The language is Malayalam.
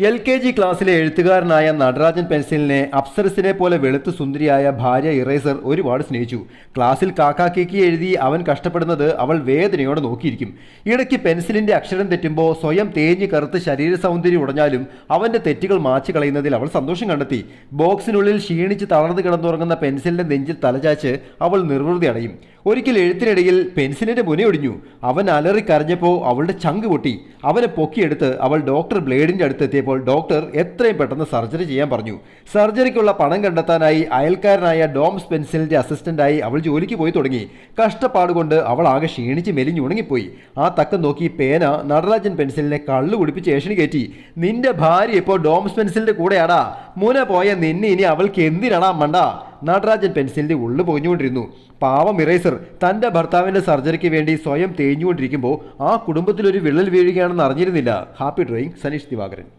LKG ക്ലാസ്സിലെ എഴുത്തുകാരനായ നടരാജൻ പെൻസിലിനെ അപ്സരസിനെ പോലെ വെളുത്തു സുന്ദരിയായ ഭാര്യ ഇറേസർ ഒരുപാട് സ്നേഹിച്ചു. ക്ലാസ്സിൽ കാക്കാക്കേക്കി എഴുതി അവൻ കഷ്ടപ്പെടുന്നത് അവൾ വേദനയോടെ നോക്കിയിരിക്കും. ഇടയ്ക്ക് പെൻസിലിന്റെ അക്ഷരം തെറ്റുമ്പോൾ സ്വയം തേഞ്ഞ് കറുത്ത് ശരീര സൗന്ദര്യം ഉടഞ്ഞാലും അവന്റെ തെറ്റുകൾ മാച്ചു കളയുന്നതിൽ അവൾ സന്തോഷം കണ്ടെത്തി. ബോക്സിനുള്ളിൽ ക്ഷീണിച്ച് തളർന്നു കിടന്നുറങ്ങുന്ന പെൻസിലിന്റെ നെഞ്ചിൽ തലചാച്ച് അവൾ നിർവൃതി അടയും. ഒരിക്കൽ എഴുത്തിനിടയിൽ പെൻസിലിന്റെ മുനയൊടിഞ്ഞു. അവൻ അലറി കരഞ്ഞപ്പോൾ അവളുടെ ചങ്ക് പൊട്ടി. അവനെ പൊക്കിയെടുത്ത് അവൾ ഡോക്ടർ ബ്ലേഡിന്റെ അടുത്തെത്തിയപ്പോൾ ഡോക്ടർ എത്രയും പെട്ടെന്ന് സർജറി ചെയ്യാൻ പറഞ്ഞു. സർജറിക്കുള്ള പണം കണ്ടെത്താനായി അയൽക്കാരനായ ഡോംസ് പെൻസിലിന്റെ അസിസ്റ്റന്റായി അവൾ ജോലിക്ക് പോയി തുടങ്ങി. കഷ്ടപ്പാടുകൊണ്ട് അവൾ ആകെ ക്ഷീണിച്ച് മെലിഞ്ഞുണങ്ങിപ്പോയി. ആ തക്കം നോക്കി പേന നടരാജൻ പെൻസിലിനെ കള്ളു കുടിപ്പിച്ച് ഏഷണി കയറ്റി. നിന്റെ ഭാര്യ ഇപ്പോൾ ഡോംസ് പെൻസിലിന്റെ കൂടെയാടാ. മുന പോയ നിന്നെ ഇനി അവൾക്ക് എന്തിനാടാ മണ്ട. നടരാജൻ പെൻസിലിന്റെ ഉള്ളു പൊഞ്ഞുകൊണ്ടിരുന്നു. പാവം ഇറേസർ തന്റെ ഭർത്താവിന്റെ സർജറിക്ക് വേണ്ടി സ്വയം തേഞ്ഞുകൊണ്ടിരിക്കുമ്പോൾ ആ കുടുംബത്തിലൊരു വിള്ളൽ വീഴുകയാണെന്ന് അറിഞ്ഞിരുന്നില്ല. Happy drawing, Saneesh Divakaran.